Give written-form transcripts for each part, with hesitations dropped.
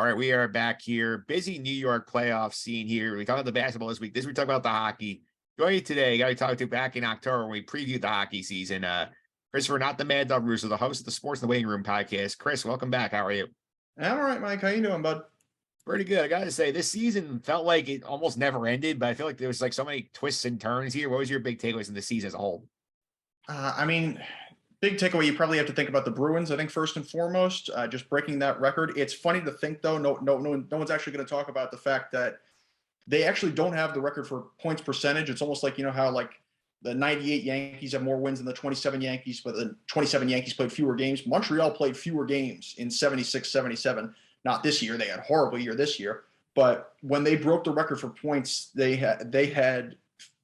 All right, we are back here. Busy New York playoff scene here. We talk about the basketball this week. This week we talk about the hockey. Joining you today, got to talk to back in October when we previewed the hockey season. Christopher, not the Mad Dog Russo, the host of the Sports in the Waiting Room podcast. Chris, welcome back. How are you? I'm all right, Mike. How you doing, bud? Pretty good. I got to say, this season felt like it almost never ended, but I feel like there was like so many twists and turns here. What was your big takeaways in the season as a whole? Big takeaway. You probably have to think about the Bruins. I think first and foremost, just breaking that record. It's funny to think though. No one's actually going to talk about the fact that they actually don't have the record for points percentage. It's almost like how like the 98 Yankees have more wins than the 27 Yankees, but the 27 Yankees played fewer games. Montreal played fewer games in 76, 77. Not this year. They had a horrible year this year. But when they broke the record for points, they had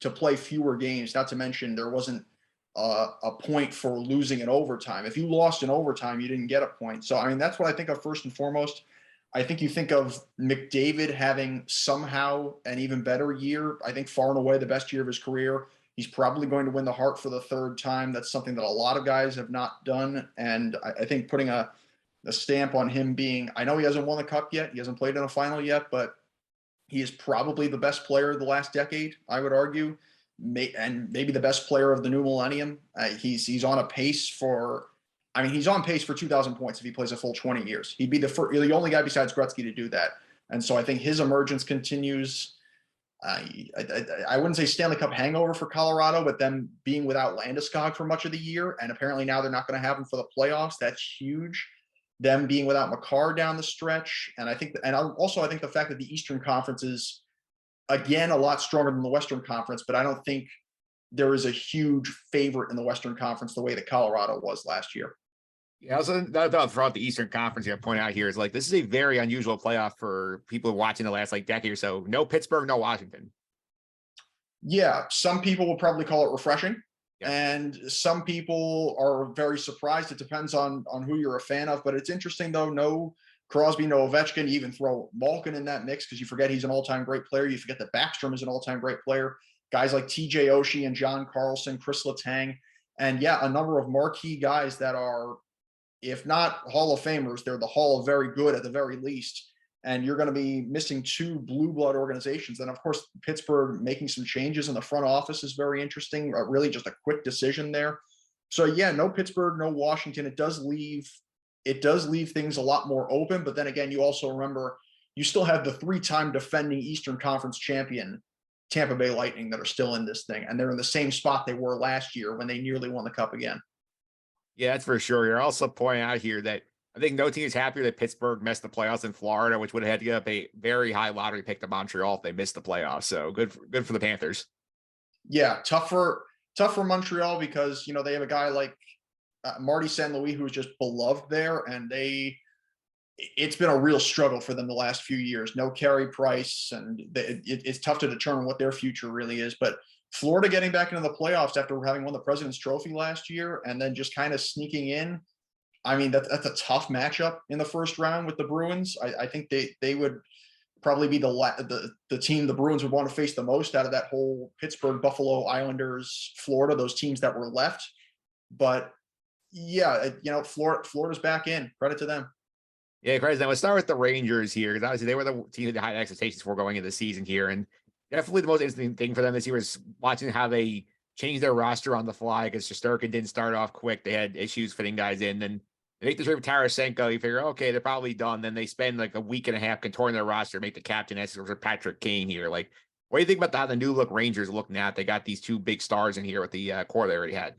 to play fewer games. Not to mention there wasn't a point for losing in overtime. If you lost in overtime, you didn't get a point. So, that's what I think of first and foremost. I think you think of McDavid having somehow an even better year. I think far and away the best year of his career. He's probably going to win the Hart for the third time. That's something that a lot of guys have not done. And I think putting a stamp on him being, I know he hasn't won the cup yet. He hasn't played in a final yet, but he is probably the best player of the last decade, I would argue. And maybe the best player of the new millennium. He's on a pace for, he's on pace for 2,000 points if he plays a full 20 years. He'd be the only guy besides Gretzky to do that. And so I think his emergence continues. I wouldn't say Stanley Cup hangover for Colorado, but them being without Landeskog for much of the year, and apparently now they're not going to have him for the playoffs. That's huge. Them being without Makar down the stretch, and I think the fact that the Eastern Conference is again a lot stronger than the Western Conference, but I don't think there is a huge favorite in the Western Conference the way that Colorado was last year. Yeah, also throughout the Eastern Conference, I point out here is like this is a very unusual playoff for people watching the last decade or so. No Pittsburgh, no Washington. Yeah, some people will probably call it refreshing, yeah. And some people are very surprised. It depends on who you're a fan of, but it's interesting though. No Crosby, no Ovechkin. You even throw Malkin in that mix because you forget he's an all-time great player. You forget that Backstrom is an all-time great player. Guys like TJ Oshie and John Carlson, Chris Letang, and a number of marquee guys that are, if not Hall of Famers, they're the Hall of Very Good at the very least. And you're going to be missing two blue blood organizations. And of course, Pittsburgh making some changes in the front office is very interesting. Really just a quick decision there. So no Pittsburgh, no Washington. It does leave things a lot more open. But then again, you also remember you still have the 3-time defending Eastern Conference champion Tampa Bay Lightning that are still in this thing. And they're in the same spot they were last year when they nearly won the cup again. Yeah, that's for sure. You're also pointing out here that I think no team is happier that Pittsburgh missed the playoffs in Florida, which would have had to give up a very high lottery pick to Montreal if they missed the playoffs. So good for the Panthers. Yeah, tough for Montreal because they have a guy like Marty St. Louis who is just beloved there, and it's been a real struggle for them the last few years. No Carey Price, and it's tough to determine what their future really is. But Florida getting back into the playoffs after having won the President's Trophy last year and then just kind of sneaking in. That's a tough matchup in the first round with the Bruins. I think they would probably be the team the Bruins would want to face the most out of that whole Pittsburgh, Buffalo, Islanders, Florida, those teams that were left. But Florida's back in. Credit to them. Yeah, credit. Now let's start with the Rangers here because obviously they were the team that had high expectations for going into the season here, and definitely the most interesting thing for them this year is watching how they changed their roster on the fly because Shesterkin didn't start off quick. They had issues fitting guys in. Then they make the trade with Tarasenko. You figure, okay, they're probably done. Then they spend like a week and a half contouring their roster, make the captain as Patrick Kane here. Like, what do you think about how the new look Rangers look now? They got these two big stars in here with the core they already had.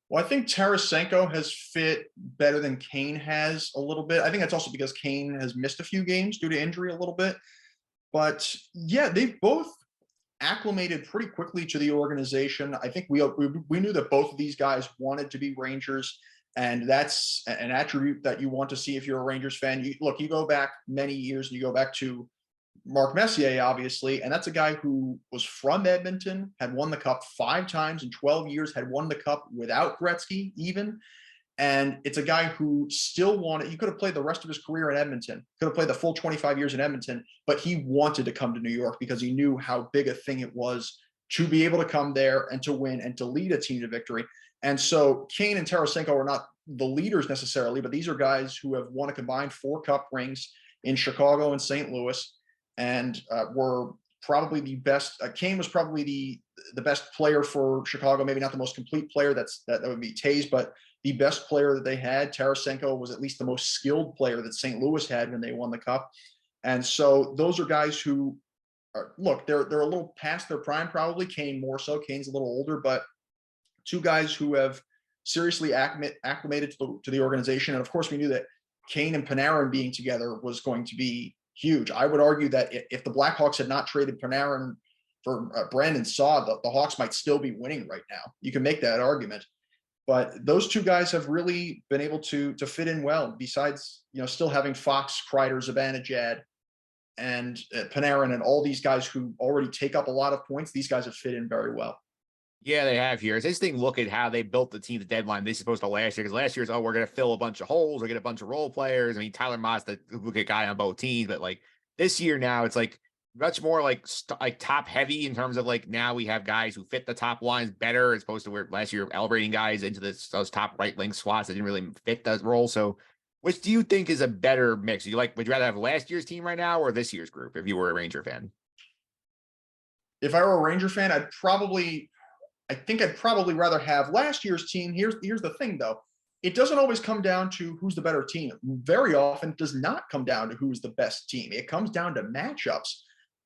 Well, I think Tarasenko has fit better than Kane has a little bit. I think that's also because Kane has missed a few games due to injury a little bit. But they've both acclimated pretty quickly to the organization. I think we knew that both of these guys wanted to be Rangers, and that's an attribute that you want to see if you're a Rangers fan. You go back many years, and you go back to Mark Messier, obviously, and that's a guy who was from Edmonton, had won the cup 5 times in 12 years, had won the cup without Gretzky even. And it's a guy who still he could have played the rest of his career in Edmonton, could have played the full 25 years in Edmonton, but he wanted to come to New York because he knew how big a thing it was to be able to come there and to win and to lead a team to victory. And so Kane and Tarasenko are not the leaders necessarily, but these are guys who have won a combined 4 cup rings in Chicago and St. Louis, and were probably the best. Kane was probably the best player for Chicago. Maybe not the most complete player. That would be Taves, but the best player that they had. Tarasenko was at least the most skilled player that St. Louis had when they won the cup. And so those are guys who are, look, they're a little past their prime, probably. Kane more so. Kane's a little older, but two guys who have seriously acclimated to the organization. And of course, we knew that Kane and Panarin being together was going to be huge. I would argue that if the Blackhawks had not traded Panarin for Brandon Saad, the Hawks might still be winning right now. You can make that argument. But those two guys have really been able to fit in well, besides, still having Fox, Kreider, Zibanejad, and Panarin, and all these guys who already take up a lot of points. These guys have fit in very well. Yeah, they have here. It's interesting. Look at how they built the team, the deadline. This is supposed to last year, because last year's, we're going to fill a bunch of holes or get a bunch of role players. I mean, Tyler Mott's the good guy on both teams, but like this year now, it's like much more like top heavy in terms of like now we have guys who fit the top lines better, as opposed to where last year elevating guys into those top right wing slots that didn't really fit that role. So, which do you think is a better mix? Would you rather have last year's team right now or this year's group if you were a Ranger fan? If I were a Ranger fan, I think I'd probably rather have last year's team. Here's the thing, though. It doesn't always come down to who's the better team. Very often it does not come down to who's the best team. It comes down to matchups,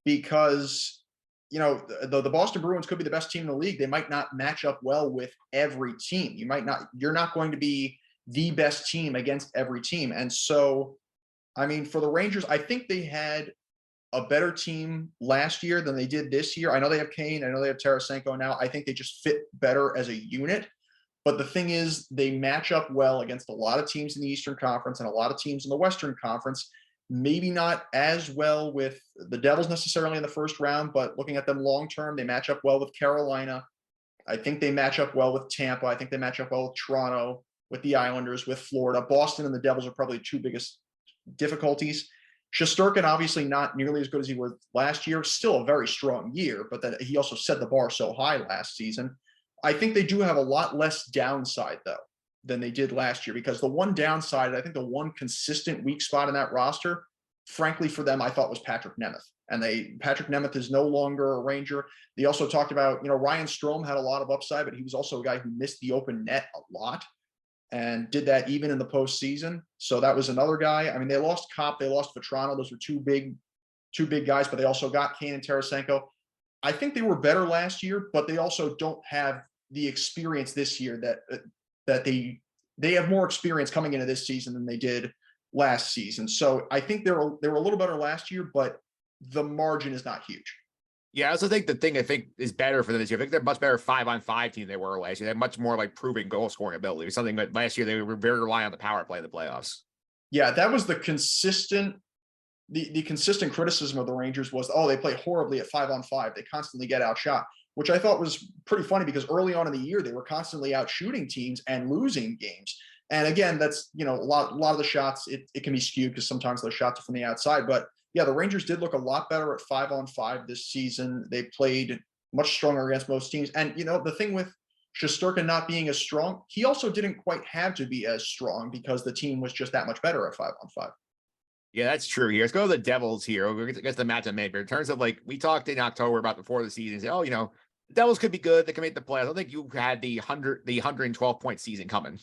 because, the Boston Bruins could be the best team in the league. They might not match up well with every team. You're not going to be the best team against every team. And so, I mean, for the Rangers, I think they had a better team last year than they did this year. I know they have Kane. I know they have Tarasenko now. I think they just fit better as a unit. But the thing is, they match up well against a lot of teams in the Eastern Conference and a lot of teams in the Western Conference. Maybe not as well with the Devils necessarily in the first round, but looking at them long term, they match up well with Carolina. I think they match up well with Tampa. I think they match up well with Toronto, with the Islanders, with Florida. Boston and the Devils are probably the two biggest difficulties. Shesterkin, obviously not nearly as good as he was last year. Still a very strong year, but that he also set the bar so high last season. I think they do have a lot less downside, though, than they did last year, because the one downside, I think the one consistent weak spot in that roster, frankly, for them, I thought was Patrick Nemeth. And Patrick Nemeth is no longer a Ranger. They also talked about, Ryan Strome had a lot of upside, but he was also a guy who missed the open net a lot and did that even in the postseason. So that was another guy. I mean, they lost Kopp, they lost Vetrano. Those were two big guys, but they also got Kane and Tarasenko. I think they were better last year, but they also don't have the experience this year that they have more experience coming into this season than they did last season. So I think they were a little better last year, but the margin is not huge. Yeah, I also think the thing I think is better for them this year, I think they're much better 5-on-5 team than they were last year. They're much more like proven goal scoring ability. Something that last year they were very reliant on the power play in the playoffs. Yeah, that was the consistent criticism of the Rangers was, they play horribly at 5-on-5. They constantly get outshot, which I thought was pretty funny, because early on in the year they were constantly out shooting teams and losing games. And again, that's, a lot of the shots, it can be skewed because sometimes those shots are from the outside. But yeah, the Rangers did look a lot better at 5-on-5 this season. They played much stronger against most teams. And, the thing with Shesterkin not being as strong, he also didn't quite have to be as strong because the team was just that much better at 5-on-5. Yeah, that's true here. Let's go to the Devils here. We're going to the matchup maker. In terms of we talked in October about before the season, say, the Devils could be good. They can make the playoffs. I don't think you had the 112-point season coming.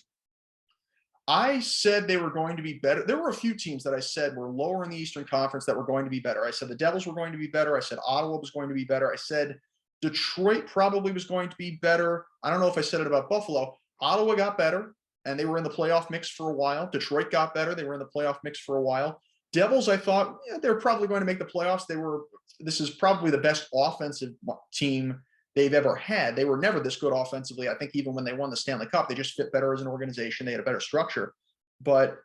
I said they were going to be better. There were a few teams that I said were lower in the Eastern Conference that were going to be better. I said the Devils were going to be better. I said Ottawa was going to be better. I said Detroit probably was going to be better. I don't know if I said it about Buffalo. Ottawa got better, and they were in the playoff mix for a while. Detroit got better. They were in the playoff mix for a while. Devils, I thought, they're probably going to make the playoffs. This is probably the best offensive team they've ever had. They were never this good offensively. I think even when they won the Stanley Cup, they just fit better as an organization. They had a better structure. But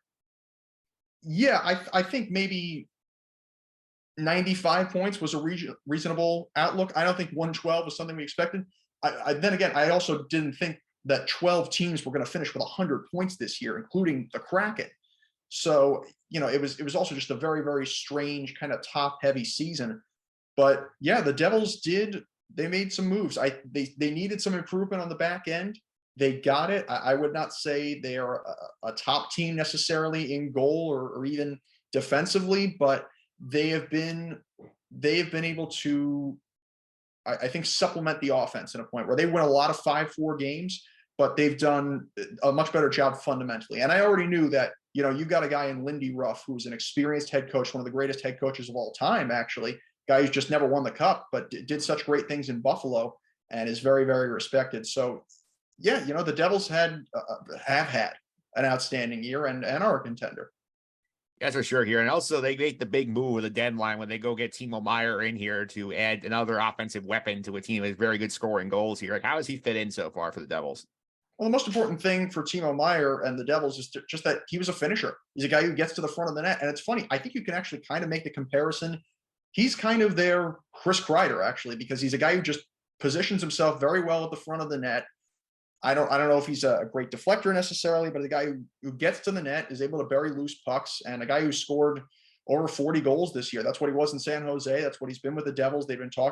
yeah, I think maybe 95 points was a reasonable outlook. I don't think 112 was something we expected. Then again, I also didn't think that 12 teams were going to finish with 100 points this year, including the Kraken. So, it was also just a very, very strange kind of top heavy season. But yeah, the Devils they made some moves. They needed some improvement on the back end. They got it. I would not say they are a top team necessarily in goal or even defensively, but they have been able to, I think, supplement the offense in a point where they win a lot of 5-4 games, but they've done a much better job fundamentally. And I already knew that, you've got a guy in Lindy Ruff, who's an experienced head coach, one of the greatest head coaches of all time, actually, guy who's just never won the cup, but did such great things in Buffalo and is very, very respected. So, yeah, the Devils have had an outstanding year and are a contender. That's for sure here. And also they make the big move with the deadline when they go get Timo Meyer in here to add another offensive weapon to a team with very good scoring goals here. Like, how does he fit in so far for the Devils? Well, the most important thing for Timo Meyer and the Devils is just that he was a finisher. He's a guy who gets to the front of the net. And it's funny, I think you can actually kind of make the comparison. He's kind of their Chris Kreider, actually, because he's a guy who just positions himself very well at the front of the net. I don't know if he's a great deflector necessarily, but a guy who gets to the net, is able to bury loose pucks, and a guy who scored over 40 goals this year. That's what he was in San Jose. That's what he's been with the Devils.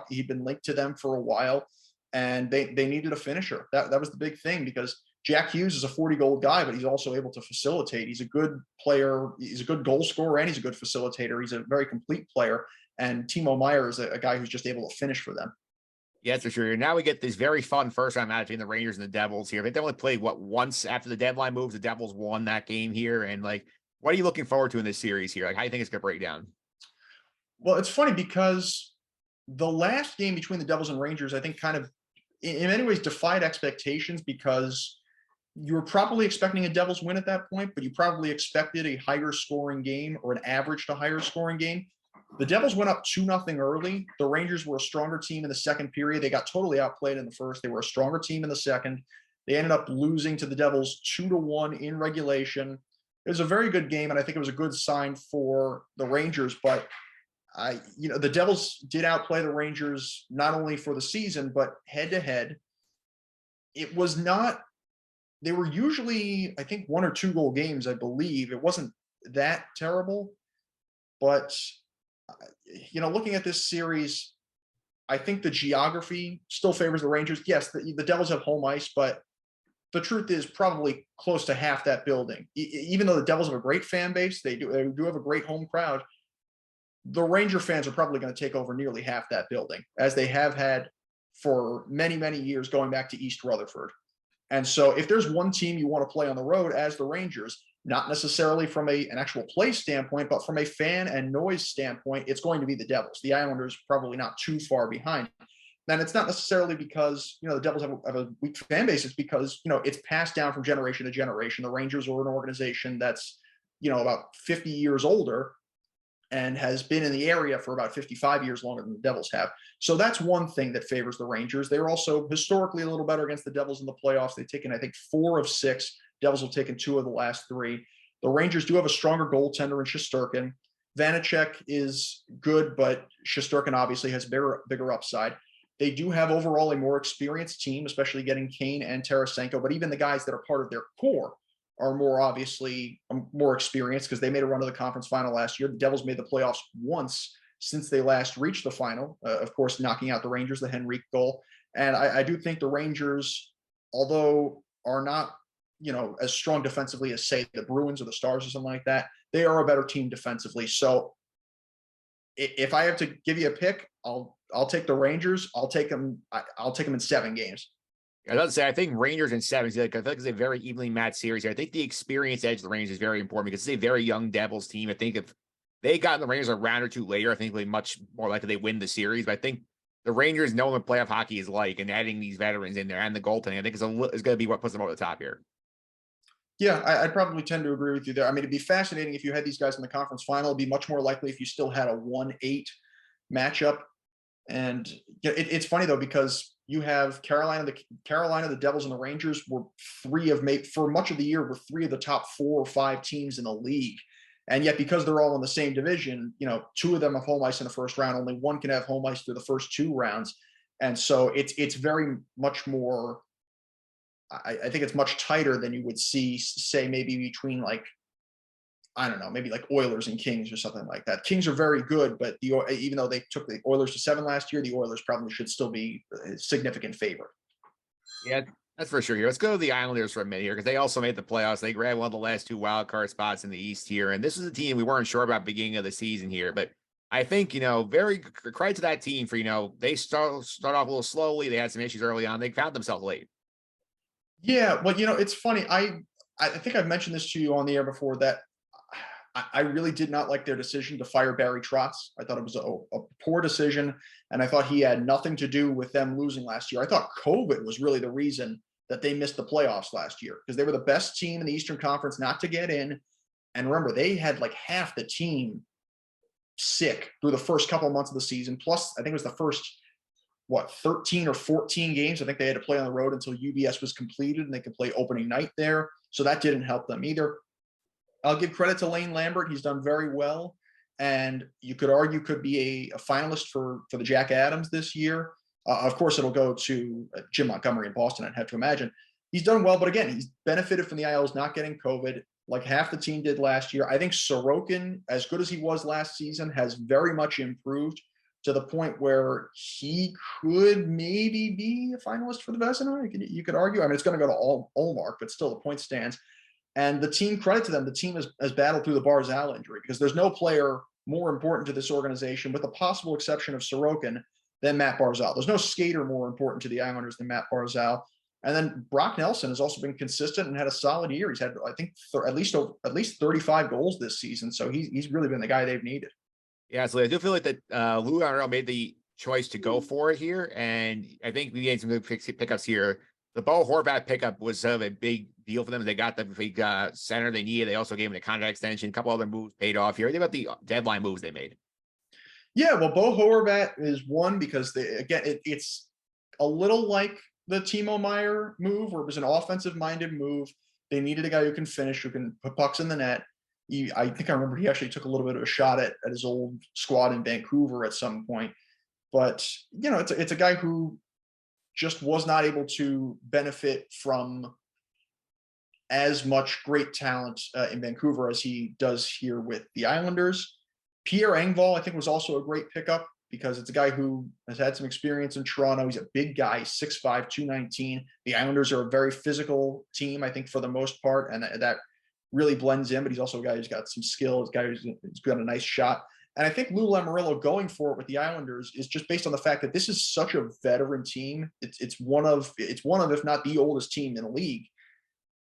He'd been linked to them for a while, and they needed a finisher. That was the big thing, because Jack Hughes is a 40-goal guy, but he's also able to facilitate. He's a good player. He's a good goal scorer, and he's a good facilitator. He's a very complete player. And Timo Meyer is a guy who's just able to finish for them. Yeah, that's for sure. Now we get this very fun first round match between the Rangers and the Devils here. They only played once after the deadline moves. The Devils won that game here. And like, what are you looking forward to in this series here? Like, how do you think it's gonna break down? Well, it's funny because the last game between the Devils and Rangers, I think, kind of in many ways defied expectations, because you were probably expecting a Devils win at that point, but you probably expected a higher scoring game, or an average to higher scoring game. The Devils went up 2-0 early. The Rangers were a stronger team in the second period. They got totally outplayed in the first. They were a stronger team in the second. They ended up losing to the Devils 2-1 in regulation. It was a very good game, and I think it was a good sign for the Rangers. But the Devils did outplay the Rangers not only for the season, but head to head. It was not. They were usually, I think, 1 or 2 goal games. I believe it wasn't that terrible, but looking at this series, I think the geography still favors the Rangers. Yes, the Devils have home ice, but the truth is probably close to half that building. Even though the Devils have a great fan base, they do have a great home crowd. The Ranger fans are probably going to take over nearly half that building, as they have had for many, many years, going back to East Rutherford. And so if there's one team you want to play on the road as the Rangers, not necessarily from an actual play standpoint, but from a fan and noise standpoint, it's going to be the Devils. The Islanders probably not too far behind. And it's not necessarily because, the Devils have a weak fan base. It's because, it's passed down from generation to generation. The Rangers are an organization that's, about 50 years older and has been in the area for about 55 years longer than the Devils have. So that's one thing that favors the Rangers. They're also historically a little better against the Devils in the playoffs. They've taken, I think, 4 of 6. Devils have taken 2 of the last 3. The Rangers do have a stronger goaltender in Shesterkin. Vanacek is good, but Shesterkin obviously has bigger upside. They do have overall a more experienced team, especially getting Kane and Tarasenko. But even the guys that are part of their core are more experienced, because they made a run to the conference final last year. The Devils made the playoffs once since they last reached the final, of course, knocking out the Rangers, the Henrique goal. And I do think the Rangers, although are not, as strong defensively as, say, the Bruins or the Stars or something like that, they are a better team defensively. So if I have to give you a pick, I'll take the Rangers. I'll take them in 7 games. I was say, I think Rangers in 7. I feel like it's a very evenly matched series here. I think the experience edge of the Rangers is very important, because it's a very young Devils team. I think if they got the Rangers a round or 2 later, I think they'd much more likely they win the series. But I think the Rangers know what playoff hockey is like, and adding these veterans in there and the goaltending, I think is going to be what puts them over the top here. Yeah, I'd probably tend to agree with you there. I mean, it'd be fascinating if you had these guys in the conference final. It'd be much more likely if you still had a 1-8 matchup. And it's funny, though, because you have Carolina, the Devils, and the Rangers were for much of the year, were 3 of the top 4 or 5 teams in the league. And yet, because they're all in the same division, 2 of them have home ice in the first round. Only one can have home ice through the first 2 rounds. And so it's very much more, I think it's much tighter than you would see, say, maybe between, like, I don't know, maybe like Oilers and Kings or something like that. Kings are very good, but even though they took the Oilers to 7 last year, the Oilers probably should still be a significant favorite. Yeah, That's for sure here. Let's go to the Islanders for a minute here because they also made the playoffs. They grabbed one of the last two wild card spots in the East here. And this is a team we weren't sure about beginning of the season here. But I think, very credit to that team for, they start off a little slowly. They had some issues early on. They found themselves late. Yeah, well, it's funny. I think I've mentioned this to you on the air before that I really did not like their decision to fire Barry Trotz. I thought it was a poor decision, and I thought he had nothing to do with them losing last year. I thought COVID was really the reason that they missed the playoffs last year because they were the best team in the Eastern Conference not to get in. And remember, they had like half the team sick through the first couple of months of the season. Plus, I think it was the first 13 or 14 games. I think they had to play on the road until UBS was completed and they could play opening night there. So that didn't help them either. I'll give credit to Lane Lambert. He's done very well. And you could argue could be a finalist for the Jack Adams this year. Of course, it'll go to Jim Montgomery in Boston, I'd have to imagine. He's done well, but again, he's benefited from the Isles not getting COVID like half the team did last year. I think Sorokin, as good as he was last season, has very much improved to the point where he could maybe be a finalist for the Vezina. You could argue. I mean, it's going to go to Olmark, but still the point stands. And the team, credit to them, the team has battled through the Barzal injury because there's no player more important to this organization, with the possible exception of Sorokin, than Matt Barzal. There's no skater more important to the Islanders than Matt Barzal. And then Brock Nelson has also been consistent and had a solid year. He's had, I think, at least 35 goals this season. So he's really been the guy they've needed. Yeah, so I do feel like that Lou Lamoriello made the choice to go for it here, and I think we made some good pickups here. The Bo Horvat pickup was sort of a big deal for them. They got the big center they needed. They also gave him a contract extension. A couple other moves paid off here. Think about the deadline moves they made. Yeah, well, Bo Horvat is one because it's a little like the Timo Meier move, where it was an offensive-minded move. They needed a guy who can finish, who can put pucks in the net. I think I remember he actually took a little bit of a shot at his old squad in Vancouver at some point. But, it's a guy who just was not able to benefit from as much great talent in Vancouver as he does here with the Islanders. Pierre Engvall, I think, was also a great pickup because it's a guy who has had some experience in Toronto. He's a big guy, 6'5", 219. The Islanders are a very physical team, I think, for the most part, and that really blends in, but he's also a guy who's got some skill, a guy who's got a nice shot. And I think Lou Lamoriello going for it with the Islanders is just based on the fact that this is such a veteran team. It's one of, if not the oldest team in the league.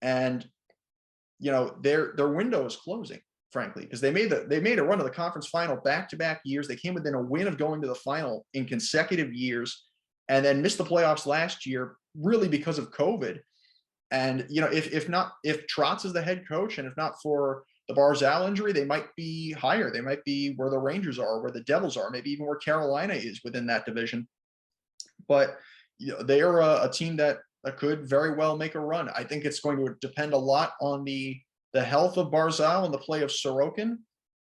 And, their window is closing, frankly, because they made a run to the conference final back-to-back years. They came within a win of going to the final in consecutive years and then missed the playoffs last year, really because of COVID. And, if Trotz is the head coach and if not for the Barzal injury, they might be higher. They might be where the Rangers are, where the Devils are, maybe even where Carolina is within that division. But they are a team that could very well make a run. I think it's going to depend a lot on the health of Barzal and the play of Sorokin,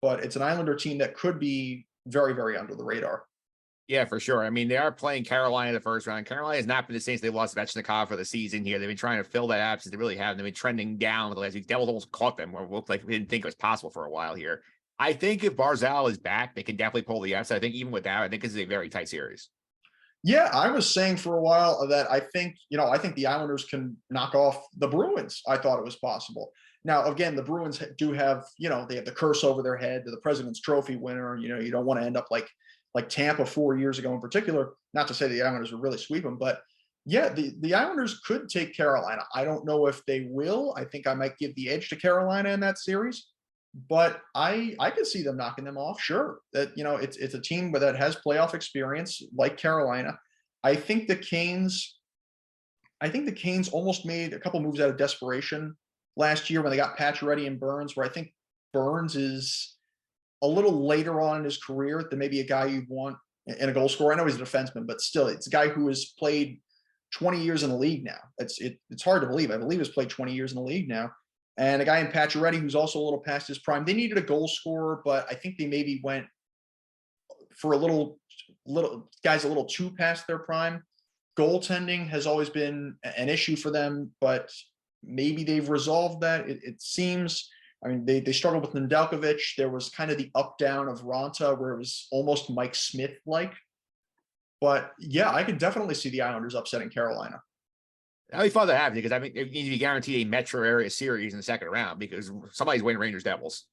but it's an Islander team that could be very, very under the radar. Yeah, for sure. I mean, they are playing Carolina the first round. Carolina has not been the same since they lost Svechnikov for the season here. They've been trying to fill that absence. They really haven't. They've been trending down with the last week. Devils almost caught them, or looked like we didn't think it was possible for a while here. I think if Barzal is back, they can definitely pull the upset. I think even with that, I think this is a very tight series. Yeah, I was saying for a while that I think the Islanders can knock off the Bruins. I thought it was possible. Now, again, the Bruins do have, they have the curse over their head. They're the President's Trophy winner. You don't want to end up like Tampa 4 years ago in particular. Not to say the Islanders would really sweep them, but yeah, the Islanders could take Carolina. I don't know if they will. I think I might give the edge to Carolina in that series, but I could see them knocking them off. Sure, that it's a team that has playoff experience like Carolina. I think the Canes almost made a couple moves out of desperation last year when they got Pacioretty and Burns, where I think Burns is a little later on in his career than maybe a guy you'd want in a goal scorer. I know he's a defenseman, but still, it's a guy who has played 20 years in the league now. It's hard to believe. I believe he's played 20 years in the league now. And a guy in Pacioretty who's also a little past his prime. They needed a goal scorer, but I think they maybe went for a little guys a little too past their prime. Goaltending has always been an issue for them, but maybe they've resolved that. It seems. I mean, they struggled with Nedeljkovic. There was kind of the up-down of Ranta where it was almost Mike Smith-like. But, yeah, I could definitely see the Islanders upsetting Carolina. That'd be fun to have because I mean, it needs to be guaranteed a metro area series in the second round because somebody's winning Rangers Devils.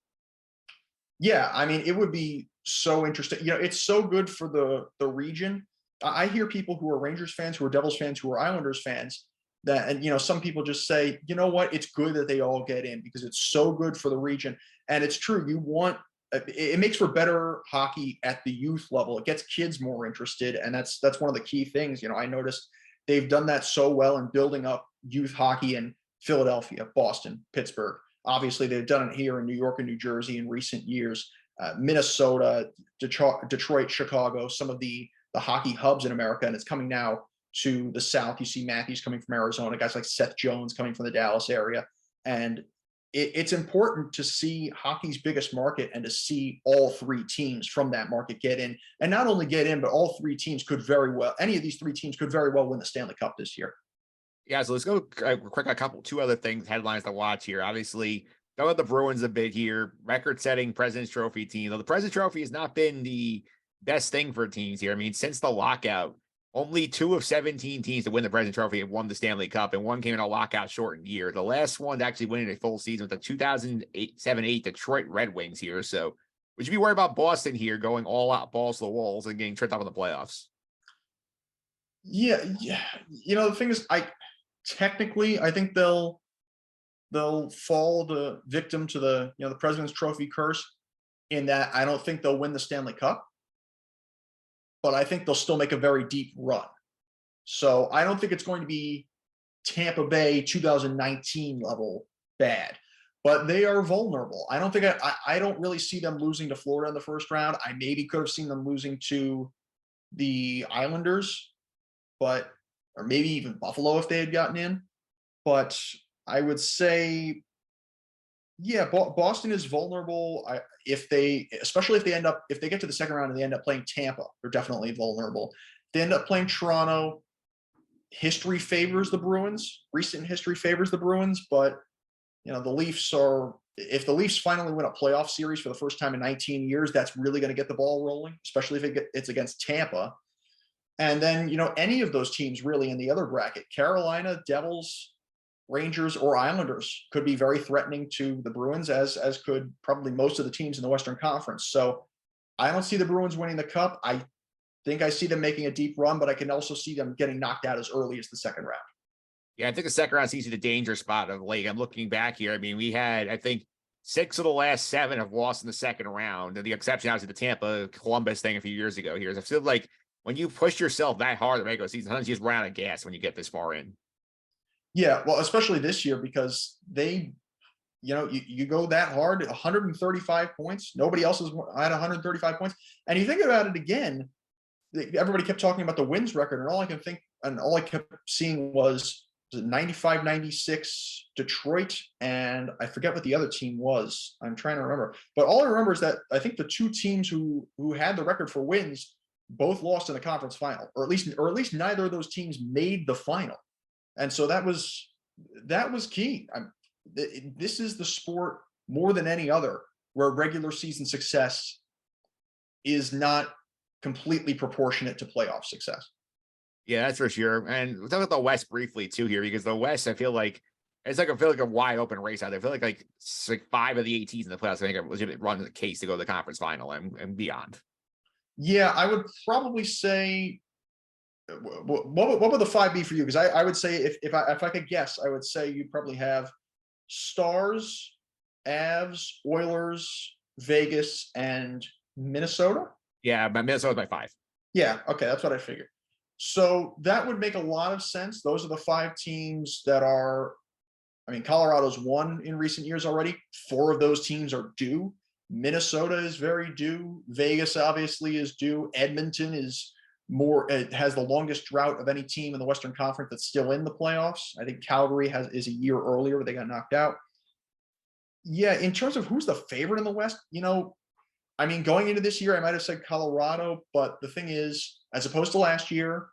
Yeah, I mean, it would be so interesting. You know, it's so good for the region. I hear people who are Rangers fans, who are Devils fans, who are Islanders fans, that, and you know, some people just say, you know what, it's good that they all get in because it's so good for the region. And it's true. You want it makes for better hockey at the youth level. It gets kids more interested, and that's one of the key things. You know, I noticed they've done that so well in building up youth hockey in Philadelphia, Boston, Pittsburgh. Obviously, they've done it here in New York and New Jersey in recent years. Minnesota, Detroit, Chicago, some of the hockey hubs in America, and it's coming now to the South. You see Matthews coming from Arizona, guys like Seth Jones coming from the Dallas area, and it's important to see hockey's biggest market and to see all three teams from that market get in, and not only get in, but all three teams could very well. Any of these three teams could very well win the Stanley Cup this year. Yeah, so let's go quick. Two other things, headlines to watch here. Obviously, talk about the Bruins a bit here. Record-setting President's Trophy team. Though the President's Trophy has not been the best thing for teams here. I mean, since the lockout, only 2 of 17 teams to win the President's Trophy have won the Stanley Cup, and one came in a lockout shortened year. The last one to actually win in a full season was the 2007-8 Detroit Red Wings here. So, would you be worried about Boston here going all out, balls to the walls, and getting tripped up in the playoffs? Yeah, yeah. You know, the thing is, technically, I think they'll fall the victim to the President's Trophy curse, in that I don't think they'll win the Stanley Cup, but I think they'll still make a very deep run. So I don't think it's going to be Tampa Bay 2019 level bad, but they are vulnerable. I don't think I don't really see them losing to Florida in the first round. I maybe could have seen them losing to the Islanders, but or maybe even Buffalo if they had gotten in. But I would say, yeah, Boston is vulnerable. Especially if they get to the second round and they end up playing Tampa, they're definitely vulnerable. If they end up playing Toronto, history favors the Bruins. Recent history favors the Bruins, but you know, the Leafs are. If the Leafs finally win a playoff series for the first time in 19 years, that's really going to get the ball rolling, especially if it's against Tampa. And then, you know, any of those teams really in the other bracket, Carolina, Devils, Rangers, or Islanders, could be very threatening to the Bruins, as could probably most of the teams in the Western Conference. So I don't see the Bruins winning the cup. I think I see them making a deep run, but I can also see them getting knocked out as early as the second round. Yeah, I think the second round seems to be the danger spot of late. I'm looking back here. I mean, we had, I think, 6 of the last 7 have lost in the second round. And the exception, obviously, the Tampa Columbus thing a few years ago here. I feel like when you push yourself that hard in the regular season, sometimes you just run out of gas when you get this far in. Yeah, well, especially this year because they, you know, you go that hard, 135 points. Nobody else has had 135 points. And you think about it again, everybody kept talking about the wins record, and all I kept seeing was 95, 96 Detroit, and I forget what the other team was. I'm trying to remember. But all I remember is that I think the two teams who had the record for wins both lost in the conference final, or at least neither of those teams made the final. And so that was key. This is the sport more than any other where regular season success is not completely proportionate to playoff success. Yeah, that's for sure. And we'll talk about the West briefly too here, because the West, I feel like I feel like a wide open race out there. I feel like 5 of the 8 teams in the playoffs, I think, are legitimate run the case to go to the conference final and beyond. Yeah, I would probably say, what would the 5 be for you? Because I would say if I could guess, I would say you'd probably have Stars, Avs, Oilers, Vegas, and Minnesota. Yeah, but Minnesota's my 5. Yeah, okay, that's what I figured. So that would make a lot of sense. Those are the 5 teams that are, I mean, Colorado's won in recent years already. 4 of those teams are due. Minnesota is very due. Vegas obviously is due. Edmonton is it has the longest drought of any team in the Western Conference that's still in the playoffs. I think Calgary is a year earlier, but they got knocked out. Yeah, in terms of who's the favorite in the West, you know, I mean, going into this year, I might have said Colorado, but the thing is, as opposed to last year,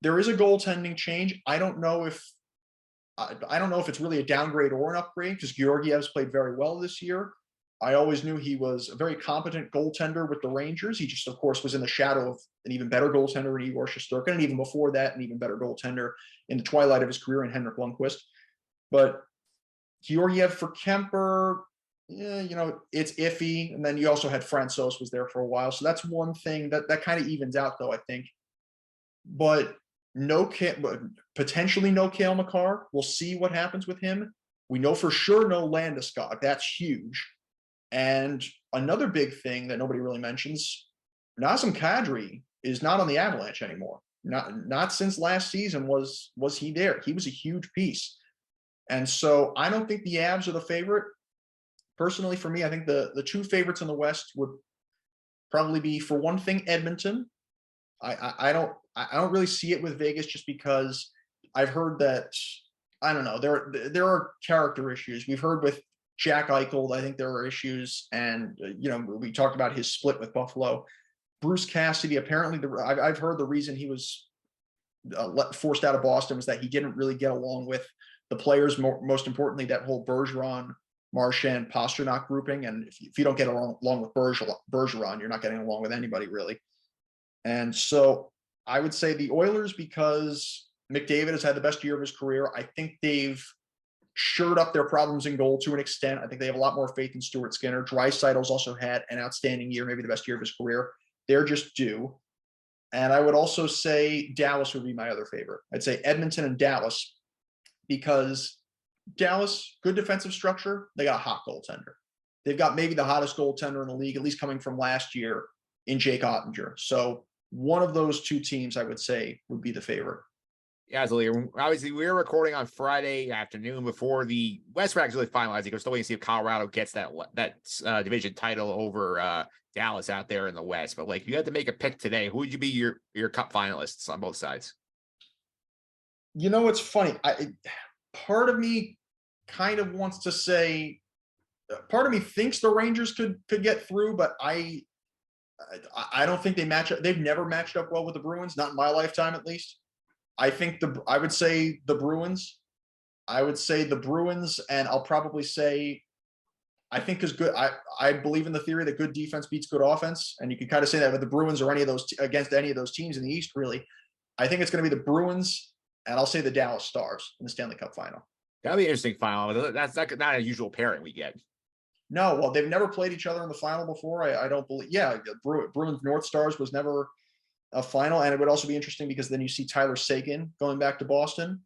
there is a goaltending change. I don't know if it's really a downgrade or an upgrade, because Georgiev's played very well this year. I always knew he was a very competent goaltender with the Rangers. He just, of course, was in the shadow of an even better goaltender in Igor Shesterkin, and even before that, an even better goaltender in the twilight of his career in Henrik Lundqvist. But Georgiev for Kemper, it's iffy. And then you also had Francouz was there for a while. So that's one thing that kind of evens out, though, I think. But potentially no Cale Makar. We'll see what happens with him. We know for sure no Landeskog. That's huge. And another big thing that nobody really mentions, Nazem Kadri is not on the Avalanche anymore. Not since last season was he there. He was a huge piece. And so I don't think the Avs are the favorite. Personally, for me, I think the two favorites in the West would probably be, for one thing, Edmonton. I don't really see it with Vegas, just because I've heard that, I don't know, there are character issues. We've heard with Jack Eichel, I think there are issues, and we talked about his split with Buffalo. Bruce Cassidy, apparently, I've heard the reason he was forced out of Boston was that he didn't really get along with the players. Most importantly, that whole Bergeron, Marchand, Pasternak grouping, and if you don't get along with Bergeron, you're not getting along with anybody, really. And so I would say the Oilers, because McDavid has had the best year of his career. I think they've shored up their problems in goal to an extent. I think they have a lot more faith in Stuart Skinner. Draisaitl's also had an outstanding year, maybe the best year of his career. They're just due. And I would also say Dallas would be my other favorite. I'd say Edmonton and Dallas, because Dallas, good defensive structure. They got a hot goaltender. They've got maybe the hottest goaltender in the league, at least coming from last year, in Jake Ottinger. So one of those two teams, I would say, would be the favorite. Yeah, absolutely. Obviously, we were recording on Friday afternoon before the West was actually finalizing. We're still waiting to see if Colorado gets that division title over Dallas out there in the West. But you had to make a pick today. Who would you be your Cup finalists on both sides? It's funny. Part of me kind of wants to say, part of me thinks the Rangers could get through, but I don't think they match up. They've never matched up well with the Bruins, not in my lifetime, at least. I would say the Bruins. I would say the Bruins, and I'll probably say, I think is good. I believe in the theory that good defense beats good offense, and you can kind of say that with the Bruins or against any of those teams in the East. Really, I think it's going to be the Bruins, and I'll say the Dallas Stars in the Stanley Cup final. That'll be an interesting final. That's not a usual pairing we get. No, well, they've never played each other in the final before. I don't believe. Yeah, Bruins North Stars was never a final, and it would also be interesting because then you see Tyler Seguin going back to Boston.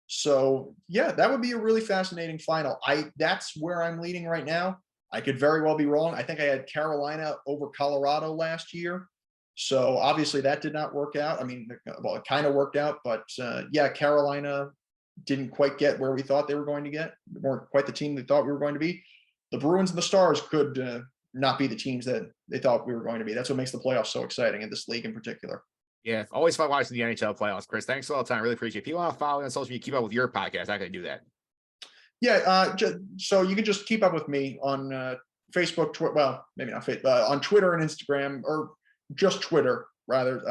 So yeah, that would be a really fascinating final. That's where I'm leaning right now. I could very well be wrong. I think I had Carolina over Colorado last year. So obviously that did not work out. I mean, well, it kind of worked out, but yeah, Carolina didn't quite get where we thought they were going to get. They weren't quite the team they thought we were going to be. The Bruins and the Stars could not be the teams that they thought we were going to be. That's what makes the playoffs so exciting in this league in particular. Yeah, always fun watching the NHL playoffs, Chris. Thanks all the time. Really appreciate it. If you want to follow me on social media, keep up with your podcast, how can I do that? Yeah, so you can just keep up with me on Facebook, well, maybe not Facebook, on Twitter and Instagram, or just Twitter, rather,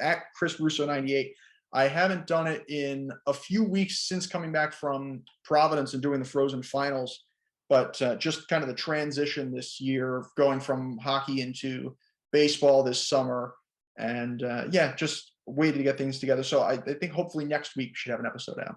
at Chris Russo 98. I haven't done it in a few weeks since coming back from Providence and doing the Frozen Finals, but just kind of the transition this year, going from hockey into baseball this summer. And yeah, just waiting to get things together. So I think hopefully next week we should have an episode out.